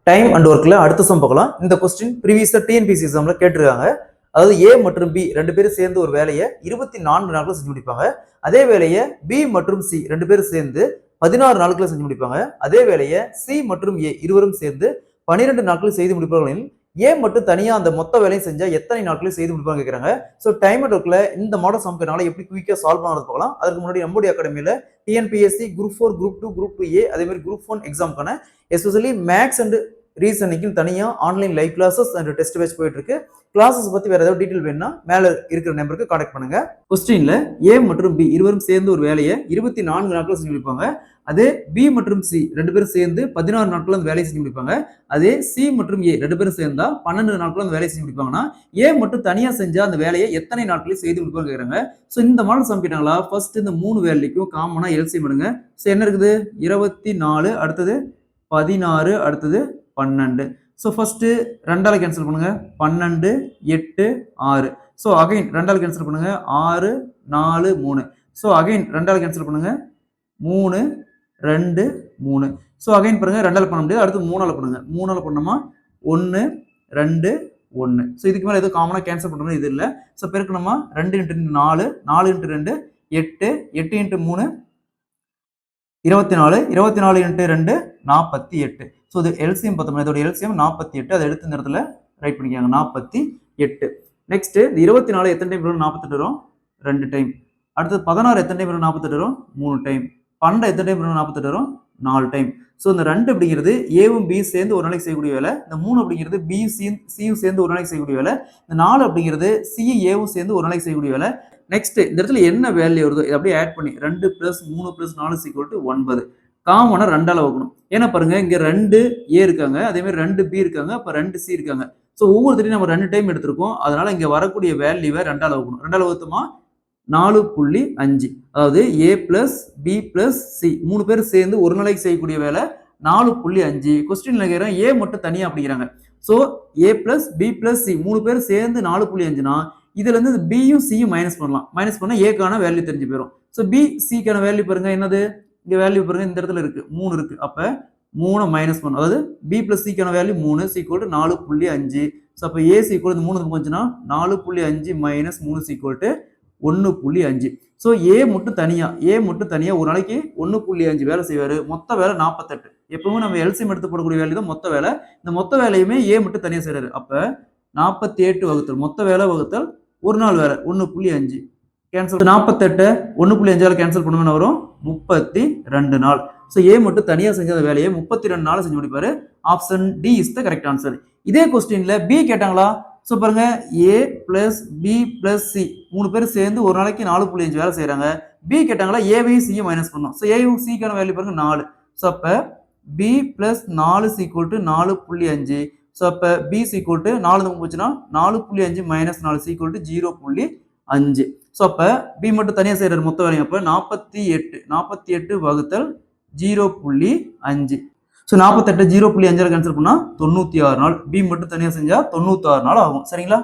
Time and ஒர்க்ல அடுத்த some பார்க்கலாம். இந்த கொஸ்டின் ப்ரீவியஸா டிஎன்பிஎஸ்சி எக்ஸாம்ல கேட்டிருக்காங்க. அதாவது ஏ மற்றும் பி ரெண்டு பேரும் சேர்ந்து ஒரு வேலையை 24 நாட்கள் செஞ்சு முடிப்பாங்க. அதே வேலையை பி மற்றும் சி ரெண்டு பேரும் சேர்ந்து 16 நாட்கள் செஞ்சு முடிப்பாங்க. அதே வேலையை சி மற்றும் ஏ இருவரும் சேர்ந்து 12 நாட்கள் செய்து முடிப்பார்கள். ஏ மட்டும் தனியா அந்த மொத்த வேலையும் செஞ்சா எத்தனை நாட்களில் செய்து முடிப்பாங்க கேட்கறாங்க. ஸோ டைம் அண்ட் ஒர்க்ல இந்த மாடல் சம்னால எப்படி குயிக்கா சால்வ் பண்ணுறது பார்க்கலாம். அதுக்கு முன்னாடி நம்முடைய அகாடமியில TNPSC group 4, group 2, group 2A அதே மாதிரி குரூப் 1 எக்ஸாம்க்கான எஸ்பெஷலி மேக்ஸ் அண்ட் ரீசனிங்க்கு தனியா online live classes and test batch போயிட்டு இருக்கு. கிளாஸஸ் பத்தி வேற ஏதாவது டீடைல் வேணும்னா மேல இருக்கிற நம்பருக்கு கான்டாக்ட் பண்ணுங்க. கொஸ்டின்ல ஏ மற்றும் பி இருவரும் சேர்ந்து ஒரு வேலையை 24 நாட்கள் செஞ்சு முடிப்பாங்க. அதே பி மற்றும் சி ரெண்டு பேரும் சேர்ந்து 16 நாட்கள் அந்த வேலையை செஞ்சு முடிப்பாங்க. அதே சி மற்றும் ஏ ரெண்டு பேரும் சேர்ந்தா 12 நாட்கள் அந்த வேலையை செஞ்சு முடிப்பாங்கன்னா ஏ மட்டும் தனியா செஞ்சா அந்த வேலையை எத்தனை நாட்களில் செய்து முடிப்பாங்க கேட்கறாங்க. ஸோ இந்த மாடல் சம் கேட்டாங்களா, ஃபர்ஸ்ட் இந்த 3 வேலைக்கும் காமனா எல்சிஎம் எடுங்க. ஸோ என்ன இருக்குது 24, அடுத்தது 16, அடுத்தது 12. ஸோ ஃபர்ஸ்ட் ரெண்டால கேன்சல் பண்ணுங்க. 12, 8, 6. ஸோ அகைன் ரெண்டால கேன்சல் பண்ணுங்க. 6, 4, 3. ஸோ அகைன் ரெண்டால கேன்சல் பண்ணுங்க. 3, 2, 3. ஸோ அகைன் பாருங்க ரெண்டால பண்ண முடியாது, அடுத்து 3ஆல பண்ணுங்க. 3ஆல பண்ணோமா 1, 2, 1. ஸோ இதுக்கு மேலே எதுவும் காமனாக கேன்சல் பண்ணுறது இது இல்லை. ஸோ பெருக்கணுமா 2 × 4, 4 × 2, 8, 8 × 3, 24, 24 × 2, 48. ஸோ இது எல்சிஎம் பார்த்தோம்னா இதோட எல்சிஎம் 48. அதை எடுத்து இந்த இடத்துல ரைட் பண்ணிக்காங்க 48. நெக்ஸ்ட் இந்த 24 எத்தனை டைம் வரும்? 48 வரும் 2 டைம். அடுத்தது 16 எத்தனை டைம் வரும்? 48 வரும் 3 டைம். 12 எத்தனை டைம் வரும்? 48 வரும் 4 டைம். ஸோ இந்த 2 அப்படிங்கிறது ஏவும் பி சேர்ந்து ஒரு நாளைக்கு செய்யக்கூடிய வேலை. இந்த 3 அப்படிங்கிறது பி சியும் சேர்ந்து ஒரு நாளைக்கு செய்யக்கூடிய வேலை. இந்த 4 அப்படிங்கிறது சி ஏவும் சேர்ந்து ஒரு நாளைக்கு செய்யக்கூடிய வேலை. நெக்ஸ்ட் இந்த இடத்துல என்ன வேல்யூ வருதோ இதை அப்படியே ஆட் பண்ணி 2 + 3 + 4 = 9. காமனா 2ஆல வகுக்கணும். ஏன்னா பாருங்க இங்க 2 ஏ இருக்காங்க, அதே மாதிரி 2 பி இருக்காங்க, அப்ப 2 சி இருக்காங்க. ஸோ ஒவ்வொருத்தரையும் நம்ம 2 டைம் எடுத்திருக்கோம். அதனால இங்க வரக்கூடிய வேல்யூவை 2ஆல வகுக்கணும். 2ஆல வகுத்தோமா 4.5. அதாவது ஏ + பி + சி 3 பேர் சேர்ந்து ஒரு நாளைக்கு செய்யக்கூடிய வேலை 4.5. கொஸ்டின்ல கேக்குறேன் ஏ மட்டும் தனியா அப்படிங்கிறாங்க. ஸோ ஏ + பி + சி 3 பேர் சேர்ந்து 4.5னா இதுல இருந்து பியும் சியும் மைனஸ் பண்ணலாம். மைனஸ் பண்ணா ஏக்கான வேல்யூ தெரிஞ்சு போயிடும். ஸோ பி சிக்கான வேல்யூ பாருங்க என்னது, இங்க வேல்யூ பாருங்க இந்த இடத்துல இருக்கு 3 இருக்கு. அப்ப 3 மைனஸ் பண்ணும். அதாவது பி + சிக்கான வேல்யூ 3 = 4.5. ஸோ அப்ப ஏ = 3 போச்சுன்னா 4.5 - 3 = 1.5. ஸோ ஏ மட்டும் தனியா ஒரு நாளைக்கு 1.5 வேலை செய்வாரு. மொத்த வேலை 48. எப்பவுமே நம்ம எல்சிஎம் எடுத்து போடக்கூடிய வேல்யூ தான் மொத்த வேலை. இந்த மொத்த வேலையுமே ஏ மட்டும் தனியா செய்யறாரு. அப்ப 48 வகுத்தல் மொத்த வேலை வகுத்தல் ஒரு நாள் வேலை 1.5 கேன்சல். 48 1.5ஆல கேன்சல் பண்ணுவோம்னா வரும் 32 நாள். ஸோ ஏ மட்டும் தனியா செஞ்ச வேலையை 32 நாள் செஞ்சு முடிப்பாரு. Option D is the correct answer. இதே கொஸ்டின்ல பி கேட்டாங்களா. ஸோ பாருங்க ஏ + பி + சி 3 பேர் சேர்ந்து ஒரு நாளைக்கு 4.5 வேலை செய்யறாங்க. பி கேட்டாங்களா ஏவையும் சியும் மைனஸ் பண்ணும். ஸோ ஏயும் சிக்கான வேல்யூ பாருங்க 4. ஸோ அப்ப பி + 4 = 4.5. ஸோ அப்ப பி = 4 போச்சுன்னா 4.5 - 4 = 0.5. ஸோ அப்ப பி மட்டும் தனியா செய்யற மொத்த வேலையும் அப்ப 48 வகுத்தல் 0.5. ஸோ 48 0.5 கேன்சல் பண்ணா 96 நாள். பி மட்டும் தனியா செஞ்சா 96 நாள் ஆகும். சரிங்களா?